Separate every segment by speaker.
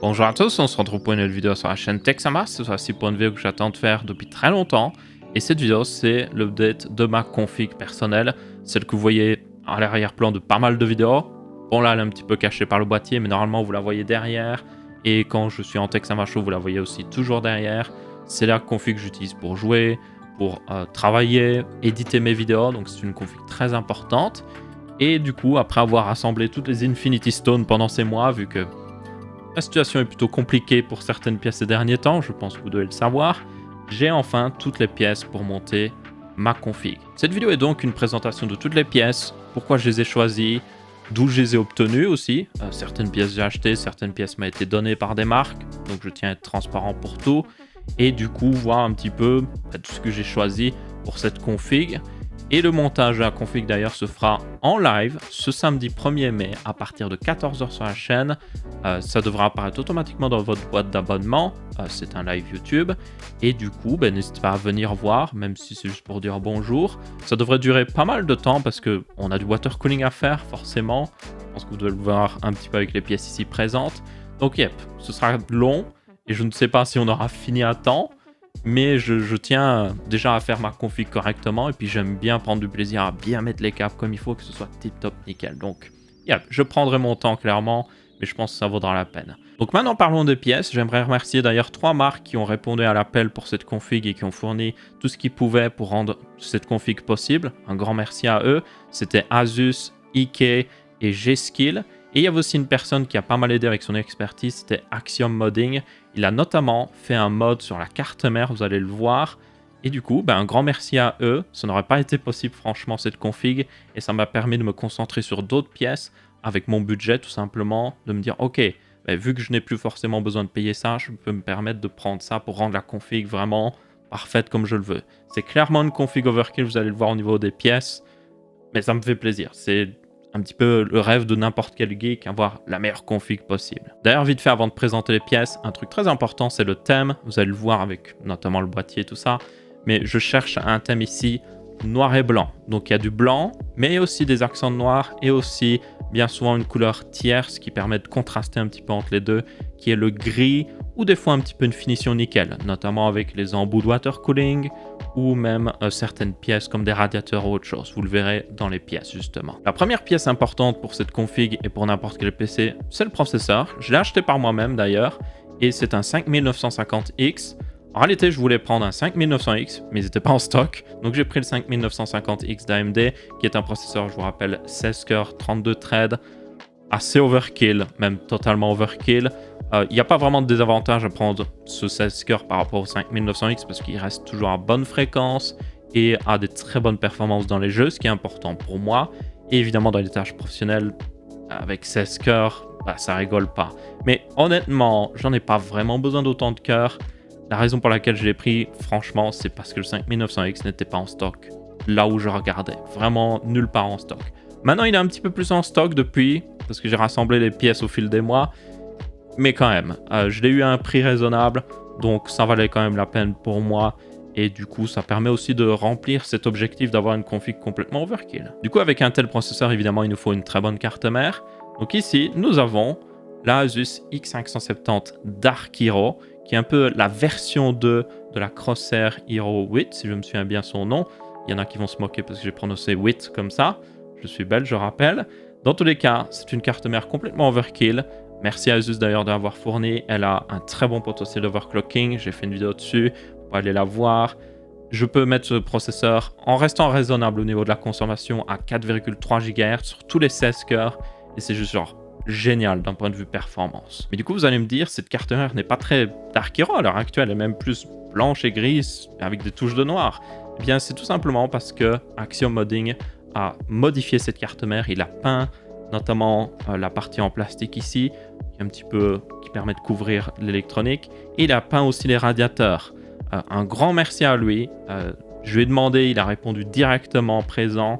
Speaker 1: Bonjour à tous, on se retrouve pour une nouvelle vidéo sur la chaîne Texamas. Cette fois-ci pour une vidéo que j'attends de faire depuis très longtemps. Et cette vidéo, c'est l'update de ma config personnelle, celle que vous voyez à l'arrière-plan de pas mal de vidéos. Bon là, elle est un petit peu cachée par le boîtier, mais normalement vous la voyez derrière. Et quand je suis en Texamas Show, vous la voyez aussi toujours derrière. C'est la config que j'utilise pour jouer, pour travailler, éditer mes vidéos. Donc c'est une config très importante. Et du coup, après avoir assemblé toutes les Infinity Stones pendant ces mois, vu que la situation est plutôt compliquée pour certaines pièces ces derniers temps, je pense que vous devez le savoir, j'ai enfin toutes les pièces pour monter ma config. Cette vidéo est donc une présentation de toutes les pièces, pourquoi je les ai choisies, d'où je les ai obtenues aussi. Certaines pièces j'ai achetées, certaines pièces m'ont été données par des marques, donc je tiens à être transparent pour tout. Et du coup, voir un petit peu tout ce que j'ai choisi pour cette config. Et le montage de la config d'ailleurs se fera en live ce samedi 1er mai à partir de 14 h sur la chaîne. Ça devra apparaître automatiquement dans votre boîte d'abonnement. C'est un live YouTube. Et du coup, n'hésitez pas à venir voir, même si c'est juste pour dire bonjour. Ça devrait durer pas mal de temps parce qu'on a du water cooling à faire forcément. Je pense que vous devez le voir un petit peu avec les pièces ici présentes. Donc yep, ce sera long et je ne sais pas si on aura fini à temps. Mais je tiens déjà à faire ma config correctement et puis j'aime bien prendre du plaisir à bien mettre les câbles comme il faut, que ce soit tip top nickel. Donc je prendrai mon temps clairement, mais je pense que ça vaudra la peine. Donc maintenant parlons des pièces. J'aimerais remercier d'ailleurs 3 marques qui ont répondu à l'appel pour cette config et qui ont fourni tout ce qu'ils pouvaient pour rendre cette config possible. Un grand merci à eux. C'était Asus, IK et G-Skill. Et il y avait aussi une personne qui a pas mal aidé avec son expertise, c'était Axiom Modding. Il a notamment fait un mod sur la carte mère, vous allez le voir. Et du coup, un grand merci à eux. Ça n'aurait pas été possible franchement cette config. Et ça m'a permis de me concentrer sur d'autres pièces avec mon budget tout simplement. De me dire, ok, vu que je n'ai plus forcément besoin de payer ça, je peux me permettre de prendre ça pour rendre la config vraiment parfaite comme je le veux. C'est clairement une config overkill, vous allez le voir au niveau des pièces. Mais ça me fait plaisir, c'est un petit peu le rêve de n'importe quel geek, avoir la meilleure config possible. D'ailleurs, vite fait, avant de présenter les pièces, un truc très important, c'est le thème. Vous allez le voir avec notamment le boîtier et tout ça. Mais je cherche un thème ici noir et blanc. Donc il y a du blanc, mais aussi des accents noirs et aussi bien souvent une couleur tierce qui permet de contraster un petit peu entre les deux, qui est le gris ou des fois un petit peu une finition nickel, notamment avec les embouts de water cooling ou même certaines pièces comme des radiateurs ou autre chose. Vous le verrez dans les pièces justement. La première pièce importante pour cette config et pour n'importe quel PC, c'est le processeur. Je l'ai acheté par moi-même d'ailleurs et c'est un 5950X. En réalité, je voulais prendre un 5900X, mais ils n'étaient pas en stock. Donc j'ai pris le 5950X d'AMD, qui est un processeur, je vous rappelle, 16 cœurs, 32 threads, assez overkill, même totalement overkill. Il n'y a pas vraiment de désavantage à prendre ce 16 cœurs par rapport au 5900X, parce qu'il reste toujours à bonne fréquence et a des très bonnes performances dans les jeux, ce qui est important pour moi. Et évidemment, dans les tâches professionnelles, avec 16 cœurs, ça rigole pas. Mais honnêtement, j'en ai pas vraiment besoin d'autant de cœurs. La raison pour laquelle je l'ai pris, franchement, c'est parce que le 5900X n'était pas en stock là où je regardais. Vraiment nulle part en stock. Maintenant, il est un petit peu plus en stock depuis, parce que j'ai rassemblé les pièces au fil des mois. Mais quand même, je l'ai eu à un prix raisonnable, donc ça valait quand même la peine pour moi. Et du coup, ça permet aussi de remplir cet objectif d'avoir une config complètement overkill. Du coup, avec un tel processeur, évidemment, il nous faut une très bonne carte mère. Donc ici, nous avons la Asus X570 Dark Hero, qui est un peu la version 2 de la Crosshair Hero 8, si je me souviens bien son nom. Il y en a qui vont se moquer parce que j'ai prononcé 8 comme ça. Je suis belge, je rappelle. Dans tous les cas, c'est une carte mère complètement overkill. Merci à Asus d'ailleurs de l'avoir fournie. Elle a un très bon potentiel d'overclocking. J'ai fait une vidéo dessus. Vous pouvez aller la voir. Je peux mettre ce processeur en restant raisonnable au niveau de la consommation à 4,3 GHz sur tous les 16 cœurs. Et c'est juste genre génial d'un point de vue performance. Mais du coup, vous allez me dire, cette carte mère n'est pas très Dark Hero à l'heure actuelle, elle est même plus blanche et grise avec des touches de noir. Eh bien, c'est tout simplement parce que Axiom Modding a modifié cette carte mère. Il a peint notamment la partie en plastique ici, qui permet de couvrir l'électronique. Et il a peint aussi les radiateurs. Un grand merci à lui. Je lui ai demandé, il a répondu directement présent.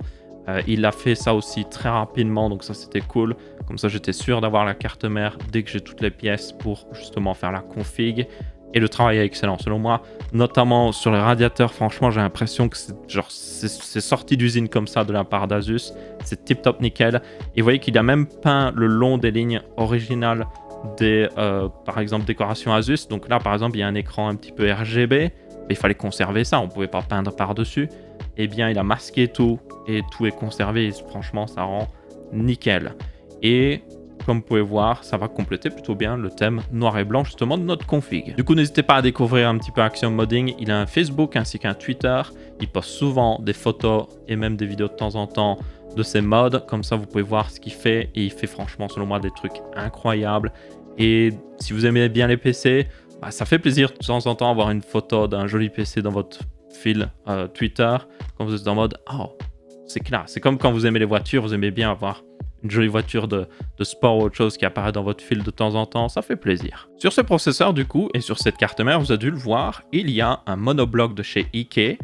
Speaker 1: Il a fait ça aussi très rapidement, donc ça c'était cool. Comme ça j'étais sûr d'avoir la carte mère dès que j'ai toutes les pièces pour justement faire la config. Et le travail est excellent selon moi, notamment sur les radiateurs. Franchement, j'ai l'impression que c'est sorti d'usine comme ça de la part d'Asus. C'est tip top nickel. Et vous voyez qu'il a même peint le long des lignes originales par exemple, décorations Asus. Donc là, par exemple, il y a un écran un petit peu RGB, mais il fallait conserver ça, on ne pouvait pas peindre par-dessus. Eh bien, il a masqué tout et tout est conservé. Et franchement, ça rend nickel. Et comme vous pouvez voir, ça va compléter plutôt bien le thème noir et blanc justement de notre config. Du coup, n'hésitez pas à découvrir un petit peu Axiom Modding. Il a un Facebook ainsi qu'un Twitter. Il poste souvent des photos et même des vidéos de temps en temps de ses mods. Comme ça, vous pouvez voir ce qu'il fait. Et il fait franchement, selon moi, des trucs incroyables. Et si vous aimez bien les PC, bah, ça fait plaisir de temps en temps avoir une photo d'un joli PC dans votre fil Twitter. Quand vous êtes en mode, oh, c'est clair. C'est comme quand vous aimez les voitures, vous aimez bien avoir une jolie voiture de sport ou autre chose qui apparaît dans votre fil de temps en temps, ça fait plaisir. Sur ce processeur du coup, et sur cette carte mère, vous avez dû le voir, il y a un monobloc de chez Ike.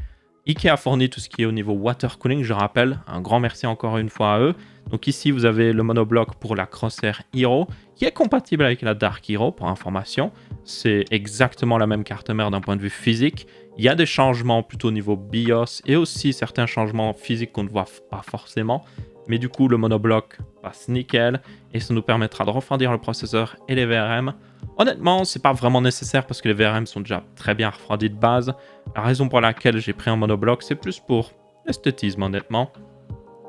Speaker 1: Ike a fourni tout ce qui est au niveau water cooling, je rappelle, un grand merci encore une fois à eux. Donc ici, vous avez le monobloc pour la Crosshair Hero, qui est compatible avec la Dark Hero, pour information. C'est exactement la même carte mère d'un point de vue physique. Il y a des changements plutôt au niveau BIOS, et aussi certains changements physiques qu'on ne voit pas forcément. Mais du coup, le monobloc passe nickel et ça nous permettra de refroidir le processeur et les VRM. Honnêtement, c'est pas vraiment nécessaire parce que les VRM sont déjà très bien refroidis de base. La raison pour laquelle j'ai pris un monobloc, c'est plus pour l'esthétisme, honnêtement.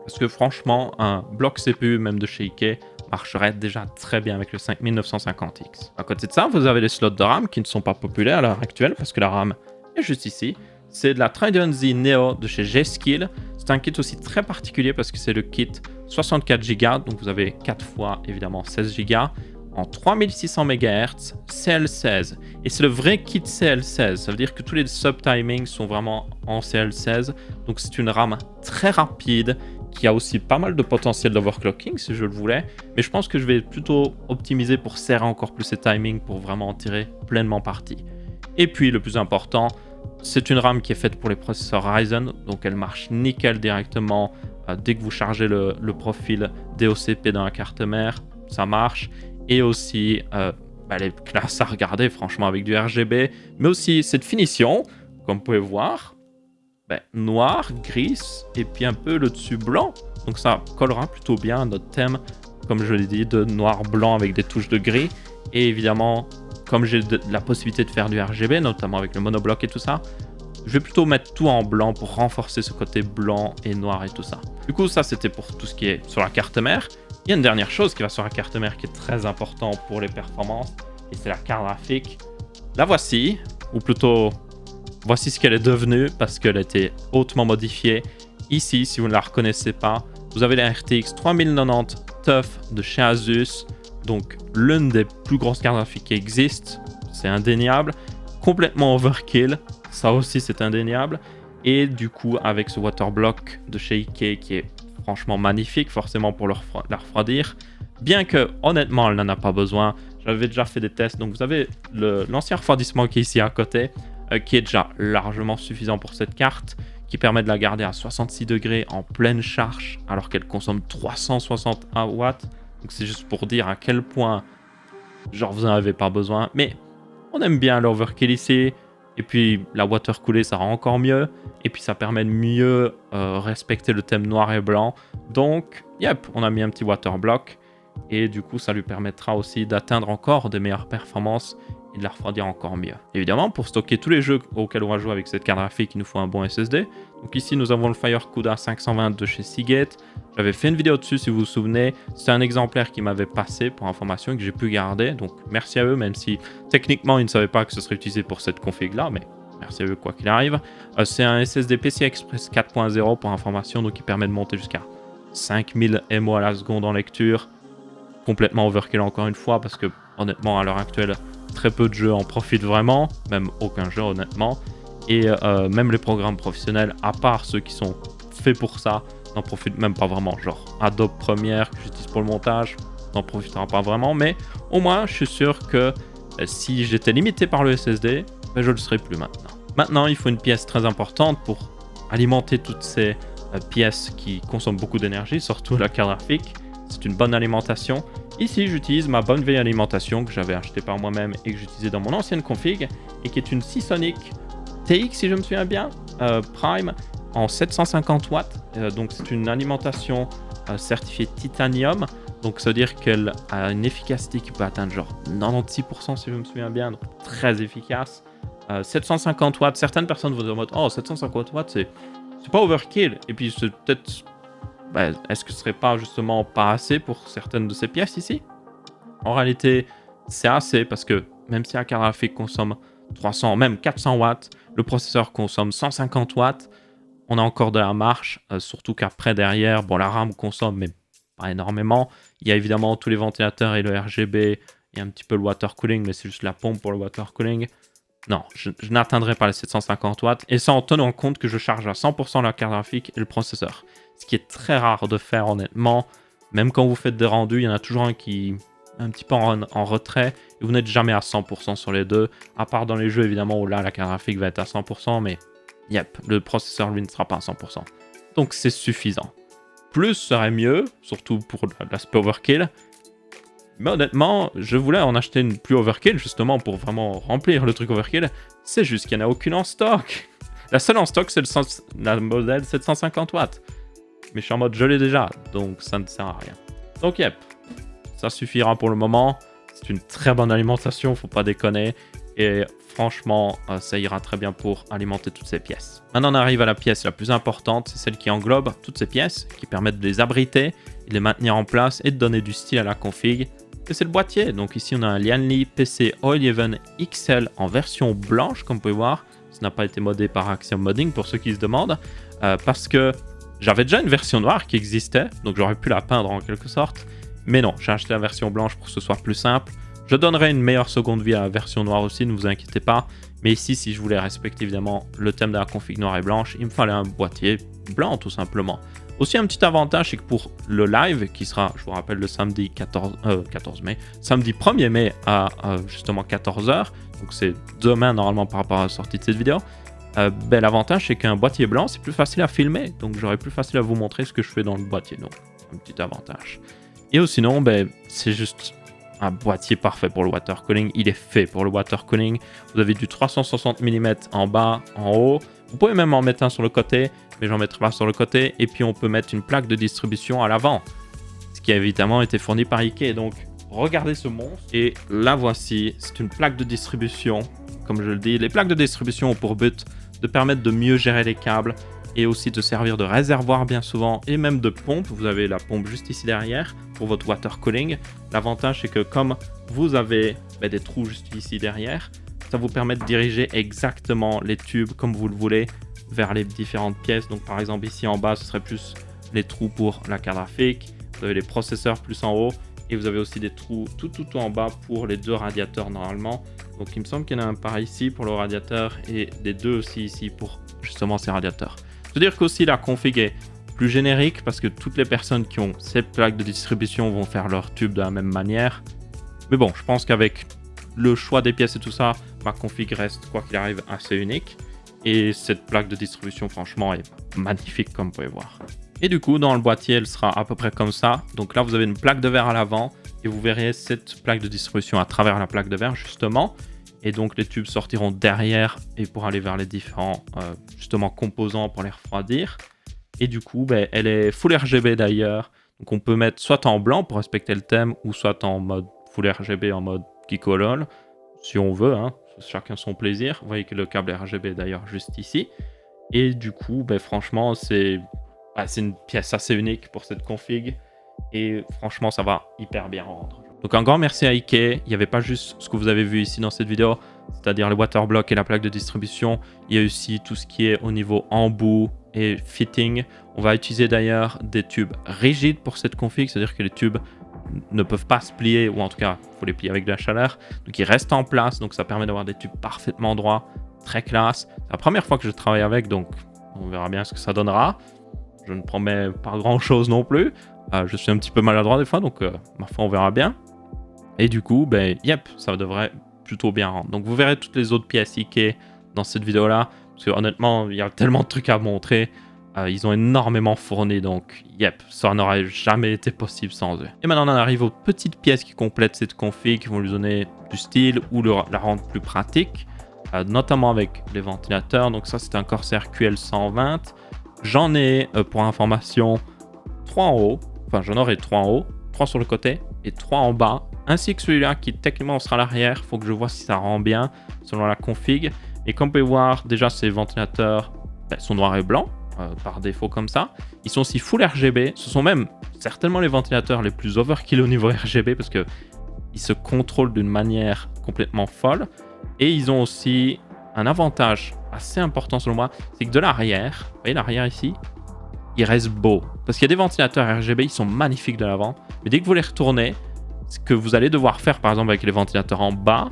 Speaker 1: Parce que franchement, un bloc CPU, même de chez Ike, marcherait déjà très bien avec le 5950X. À côté de ça, vous avez les slots de RAM qui ne sont pas populaires à l'heure actuelle parce que la RAM est juste ici. C'est de la Trident Z Neo de chez G-Skill. C'est un kit aussi très particulier parce que c'est le kit 64 Go, donc vous avez 4 fois évidemment 16 Go en 3600 MHz CL16. Et c'est le vrai kit CL16, ça veut dire que tous les sub-timings sont vraiment en CL16. Donc c'est une RAM très rapide qui a aussi pas mal de potentiel d'overclocking si je le voulais. Mais je pense que je vais plutôt optimiser pour serrer encore plus ces timings pour vraiment en tirer pleinement parti. Et puis le plus important, c'est une RAM qui est faite pour les processeurs Ryzen, donc elle marche nickel directement dès que vous chargez le profil DOCP dans la carte mère, ça marche. Et aussi les classes à regarder franchement avec du RGB, mais aussi cette finition, comme vous pouvez voir, noir, gris et puis un peu le dessus blanc. Donc ça collera plutôt bien à notre thème, comme je l'ai dit, de noir-blanc avec des touches de gris. Et évidemment, comme j'ai la possibilité de faire du RGB, notamment avec le monobloc et tout ça, je vais plutôt mettre tout en blanc pour renforcer ce côté blanc et noir et tout ça. Du coup, ça c'était pour tout ce qui est sur la carte mère. Il y a une dernière chose qui va sur la carte mère qui est très important pour les performances, et c'est la carte graphique. La voici, ou plutôt, voici ce qu'elle est devenue parce qu'elle a été hautement modifiée. Ici, si vous ne la reconnaissez pas, vous avez la RTX 3090 TUF de chez Asus. Donc l'une des plus grosses cartes graphiques qui existent, c'est indéniable. Complètement overkill, ça aussi c'est indéniable. Et du coup avec ce waterblock de chez Ike qui est franchement magnifique, forcément pour la refroidir. Bien que honnêtement elle n'en a pas besoin, j'avais déjà fait des tests. Donc vous avez l'ancien refroidissement qui est ici à côté, qui est déjà largement suffisant pour cette carte, qui permet de la garder à 66 degrés en pleine charge alors qu'elle consomme 361 watts. Donc c'est juste pour dire à quel point, genre, vous n'en avez pas besoin. Mais on aime bien l'overkill ici. Et puis la water coolée, ça rend encore mieux. Et puis ça permet de mieux respecter le thème noir et blanc. Donc, yep, on a mis un petit water block. Et du coup, ça lui permettra aussi d'atteindre encore des meilleures performances et de la refroidir encore mieux. Évidemment, pour stocker tous les jeux auxquels on va jouer avec cette carte graphique, il nous faut un bon SSD. Donc ici, nous avons le FireCuda 520 de chez Seagate. J'avais fait une vidéo dessus, si vous vous souvenez. C'est un exemplaire qui m'avait passé pour information et que j'ai pu garder. Donc merci à eux, même si techniquement, ils ne savaient pas que ce serait utilisé pour cette config-là. Mais merci à eux, quoi qu'il arrive. C'est un SSD PCI Express 4.0 pour information, donc il permet de monter jusqu'à 5000 MO à la seconde en lecture. Complètement overkill encore une fois, parce que honnêtement, à l'heure actuelle, très peu de jeux en profitent vraiment, même aucun jeu honnêtement. Et même les programmes professionnels, à part ceux qui sont faits pour ça, n'en profitent même pas vraiment. Genre Adobe Premiere que j'utilise pour le montage, n'en profitera pas vraiment. Mais au moins, je suis sûr que si j'étais limité par le SSD, je le serais plus maintenant. Maintenant, il faut une pièce très importante pour alimenter toutes ces pièces qui consomment beaucoup d'énergie, surtout la carte graphique. C'est une bonne alimentation. Ici, j'utilise ma bonne vieille alimentation que j'avais achetée par moi-même et que j'utilisais dans mon ancienne config et qui est une Seasonic TX, si je me souviens bien, Prime en 750 watts. Donc, c'est une alimentation certifiée Titanium. Donc ça veut dire qu'elle a une efficacité qui peut atteindre genre 96% si je me souviens bien, donc très efficace. 750 watts, certaines personnes vont dire en mode oh 750 watts c'est pas overkill, et puis c'est peut-être est-ce que ce serait pas justement pas assez pour certaines de ces pièces ici? En réalité c'est assez, parce que même si la carte graphique consomme 300, même 400 watts, le processeur consomme 150 watts, on a encore de la marge, surtout qu'après derrière, bon la RAM consomme mais pas énormément. Il y a évidemment tous les ventilateurs et le RGB, et un petit peu le water cooling, mais c'est juste la pompe pour le water cooling. Non, je n'atteindrai pas les 750 watts, et ça en tenant compte que je charge à 100% la carte graphique et le processeur. Ce qui est très rare de faire honnêtement. Même quand vous faites des rendus, il y en a toujours un qui est un petit peu en retrait, et vous n'êtes jamais à 100% sur les deux, à part dans les jeux évidemment où là la carte graphique va être à 100%, mais yep, le processeur lui ne sera pas à 100%. Donc c'est suffisant. Plus serait mieux, surtout pour l'aspect overkill. Mais honnêtement, je voulais en acheter une plus overkill, justement, pour vraiment remplir le truc overkill. C'est juste qu'il n'y en a aucune en stock. La seule en stock, c'est la modèle 750 watts. Mais je suis en mode, je l'ai déjà, donc ça ne sert à rien. Donc, yep, ça suffira pour le moment. C'est une très bonne alimentation, faut pas déconner. Et franchement, ça ira très bien pour alimenter toutes ces pièces. Maintenant, on arrive à la pièce la plus importante, c'est celle qui englobe toutes ces pièces, qui permettent de les abriter, de les maintenir en place et de donner du style à la config. Et c'est le boîtier. Donc ici, on a un Lianli PC O11 XL en version blanche, comme vous pouvez voir. Ça n'a pas été modé par Axiom Modding, pour ceux qui se demandent, parce que j'avais déjà une version noire qui existait, donc j'aurais pu la peindre en quelque sorte. Mais non, j'ai acheté la version blanche pour que ce soit plus simple. Je donnerai une meilleure seconde vie à la version noire aussi, ne vous inquiétez pas. Mais ici, si je voulais respecter évidemment le thème de la config noire et blanche, il me fallait un boîtier blanc tout simplement. Aussi, un petit avantage, c'est que pour le live, qui sera, je vous rappelle, le samedi 1er mai à justement 14h, donc c'est demain normalement par rapport à la sortie de cette vidéo, l'avantage, c'est qu'un boîtier blanc, c'est plus facile à filmer, donc j'aurai plus facile à vous montrer ce que je fais dans le boîtier, donc un petit avantage. Et sinon, c'est juste un boîtier parfait pour le water cooling. Il est fait pour le water cooling. Vous avez du 360 mm en bas, en haut. Vous pouvez même en mettre un sur le côté, mais j'en mettrai pas sur le côté. Et puis on peut mettre une plaque de distribution à l'avant, ce qui a évidemment été fourni par Ikea. Donc regardez ce monstre. Et la voici. C'est une plaque de distribution. Comme je le dis, les plaques de distribution ont pour but de permettre de mieux gérer les câbles, et aussi de servir de réservoir bien souvent, et même de pompe. Vous avez la pompe juste ici derrière pour votre water cooling. L'avantage, c'est que comme vous avez des trous juste ici derrière, ça vous permet de diriger exactement les tubes comme vous le voulez vers les différentes pièces. Donc par exemple ici en bas, ce serait plus les trous pour la carte graphique. Vous avez les processeurs plus en haut, et vous avez aussi des trous tout en bas pour les deux radiateurs normalement. Donc il me semble qu'il y en a un par ici pour le radiateur, et les deux aussi ici pour justement ces radiateurs. C'est-à-dire qu'aussi la config est plus générique, parce que toutes les personnes qui ont ces plaques de distribution vont faire leur tube de la même manière. Mais bon, je pense qu'avec le choix des pièces et tout ça, ma config reste, quoi qu'il arrive, assez unique. Et cette plaque de distribution, franchement, est magnifique, comme vous pouvez voir. Et du coup, dans le boîtier, elle sera à peu près comme ça. Donc là, vous avez une plaque de verre à l'avant, et vous verrez cette plaque de distribution à travers la plaque de verre, justement. Et donc les tubes sortiront derrière, et pour aller vers les différents justement composants pour les refroidir. Et du coup, elle est full RGB d'ailleurs. Donc on peut mettre soit en blanc pour respecter le thème, ou soit en mode full RGB, en mode Geekolol, si on veut, hein. Chacun son plaisir. Vous voyez que le câble RGB est d'ailleurs juste ici. Et du coup, franchement, c'est une pièce assez unique pour cette config. Et franchement, ça va hyper bien rendre. Donc un grand merci à Ikea. Il n'y avait pas juste ce que vous avez vu ici dans cette vidéo, c'est-à-dire le waterblock et la plaque de distribution. Il y a aussi tout ce qui est au niveau embout et fitting. On va utiliser d'ailleurs des tubes rigides pour cette config, c'est-à-dire que les tubes ne peuvent pas se plier, ou en tout cas, il faut les plier avec de la chaleur. Donc ils restent en place, donc ça permet d'avoir des tubes parfaitement droits, très classe. C'est la première fois que je travaille avec, donc on verra bien ce que ça donnera. Je ne promets pas grand-chose non plus. Je suis un petit peu maladroit des fois, donc ma foi, on verra bien. Et du coup, yep, ça devrait plutôt bien rendre. Donc vous verrez toutes les autres pièces Ikea dans cette vidéo-là, parce que honnêtement, il y a tellement de trucs à montrer. Ils ont énormément fourni, donc yep, ça n'aurait jamais été possible sans eux. Et maintenant, on en arrive aux petites pièces qui complètent cette config, qui vont lui donner du style ou la rendre plus pratique, notamment avec les ventilateurs. Donc ça, c'est un Corsair QL120. J'en ai, pour information, 3 en haut. Enfin, j'en aurai 3 en haut, 3 sur le côté et 3 en bas, ainsi que celui-là qui techniquement sera à l'arrière. Il faut que je vois si ça rend bien selon la config. Et comme vous pouvez voir, déjà ces ventilateurs sont noirs et blancs par défaut comme ça. Ils sont aussi full RGB. Ce sont même certainement les ventilateurs les plus overkill au niveau RGB parce que ils se contrôlent d'une manière complètement folle. Et ils ont aussi un avantage assez important selon moi, c'est que de l'arrière, vous voyez l'arrière ici, il reste beau. Parce qu'il y a des ventilateurs RGB, ils sont magnifiques de l'avant. Mais dès que vous les retournez, ce que vous allez devoir faire par exemple avec les ventilateurs en bas,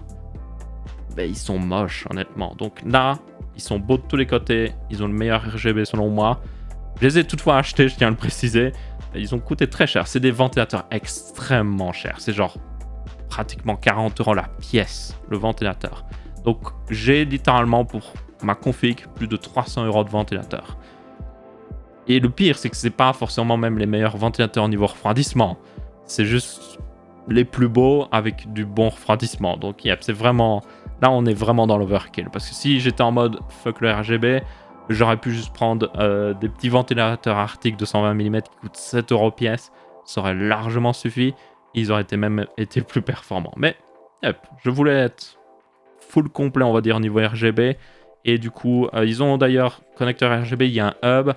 Speaker 1: ils sont moches honnêtement. Donc là, ils sont beaux de tous les côtés, ils ont le meilleur RGB selon moi. Je les ai toutefois achetés, je tiens à le préciser. Ils ont coûté très cher. C'est des ventilateurs extrêmement chers. C'est genre pratiquement 40 € la pièce, le ventilateur. Donc j'ai littéralement pour ma config plus de 300 € de ventilateur. Et le pire, c'est que c'est pas forcément même les meilleurs ventilateurs au niveau refroidissement. C'est juste les plus beaux avec du bon refroidissement. Donc c'est vraiment... Là, on est vraiment dans l'overkill. Parce que si j'étais en mode fuck le RGB, j'aurais pu juste prendre des petits ventilateurs Arctic de 120 mm qui coûtent 7 € pièce. Ça aurait largement suffi. Ils auraient même été plus performants. Mais je voulais être full complet, on va dire, au niveau RGB. Et du coup, ils ont d'ailleurs connecteur RGB, il y a un hub.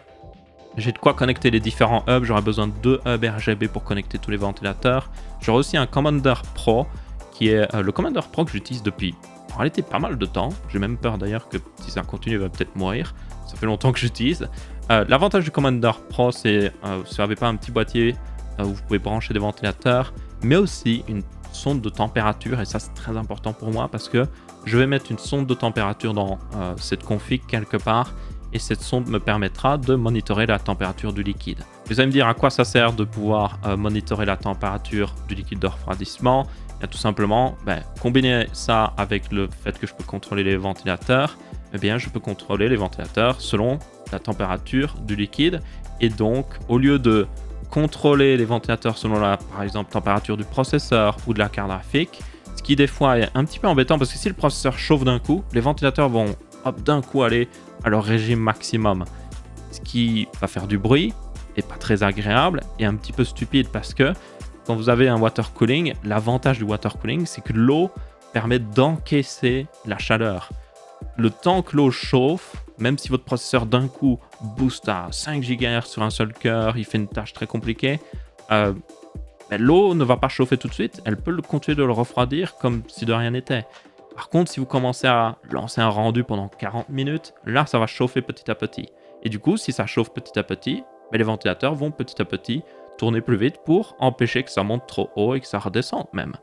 Speaker 1: J'ai de quoi connecter les différents hubs. J'aurai besoin de 2 hubs RGB pour connecter tous les ventilateurs. J'aurai aussi un Commander Pro, qui est le Commander Pro que j'utilise depuis en réalité pas mal de temps. J'ai même peur d'ailleurs que si ça continue, il va peut-être mourir. Ça fait longtemps que j'utilise. L'avantage du Commander Pro, c'est si vous n'avez pas un petit boîtier où vous pouvez brancher des ventilateurs, mais aussi une sonde de température. Et ça, c'est très important pour moi parce que je vais mettre une sonde de température dans cette config quelque part. Et cette sonde me permettra de monitorer la température du liquide. Vous allez me dire à quoi ça sert de pouvoir monitorer la température du liquide de refroidissement. Et tout simplement, combiner ça avec le fait que je peux contrôler les ventilateurs, je peux contrôler les ventilateurs selon la température du liquide. Et donc, au lieu de contrôler les ventilateurs selon la, par exemple, température du processeur ou de la carte graphique, ce qui des fois est un petit peu embêtant parce que si le processeur chauffe d'un coup, les ventilateurs vont d'un coup aller à leur régime maximum, ce qui va faire du bruit et pas très agréable et un petit peu stupide parce que quand vous avez un water cooling, l'avantage du water cooling, c'est que l'eau permet d'encaisser la chaleur. Le temps que l'eau chauffe, même si votre processeur d'un coup booste à 5 GHz sur un seul cœur, il fait une tâche très compliquée, l'eau ne va pas chauffer tout de suite, elle peut continuer de le refroidir comme si de rien n'était. Par contre, si vous commencez à lancer un rendu pendant 40 minutes, là, ça va chauffer petit à petit. Et du coup, si ça chauffe petit à petit, les ventilateurs vont petit à petit tourner plus vite pour empêcher que ça monte trop haut et que ça redescende même.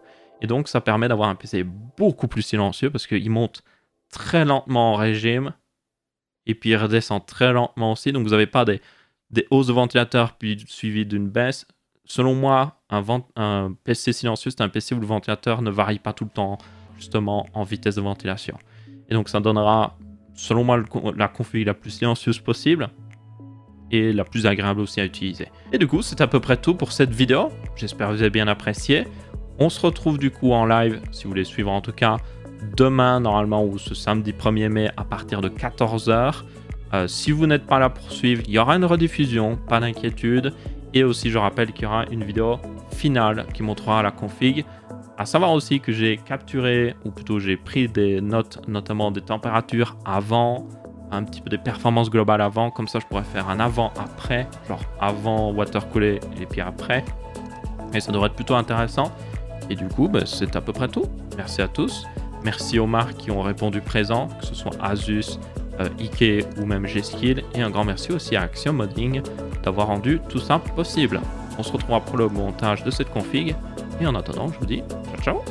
Speaker 1: Et donc, ça permet d'avoir un PC beaucoup plus silencieux parce qu'il monte très lentement en régime et puis il redescend très lentement aussi. Donc, vous n'avez pas des hausses de ventilateur puis suivies d'une baisse. Selon moi, un PC silencieux, c'est un PC où le ventilateur ne varie pas tout le temps justement en vitesse de ventilation. Et donc ça donnera, selon moi, la config la plus silencieuse possible et la plus agréable aussi à utiliser. Et du coup, c'est à peu près tout pour cette vidéo. J'espère que vous avez bien apprécié. On se retrouve du coup en live, si vous voulez suivre en tout cas, demain normalement ou ce samedi 1er mai à partir de 14 h. Si vous n'êtes pas là pour suivre, il y aura une rediffusion, pas d'inquiétude. Et aussi, je rappelle qu'il y aura une vidéo finale qui montrera la config. À savoir aussi que j'ai capturé, ou plutôt j'ai pris des notes, notamment des températures avant, un petit peu des performances globales avant, comme ça je pourrais faire un avant-après, genre avant watercooler et puis après. Et ça devrait être plutôt intéressant. Et du coup, c'est à peu près tout. Merci à tous. Merci aux marques qui ont répondu présent, que ce soit Asus, Ike ou même G-Skill. Et un grand merci aussi à Axiom Modding d'avoir rendu tout ça possible. On se retrouvera pour le montage de cette config. Et en attendant, je vous dis ciao ciao.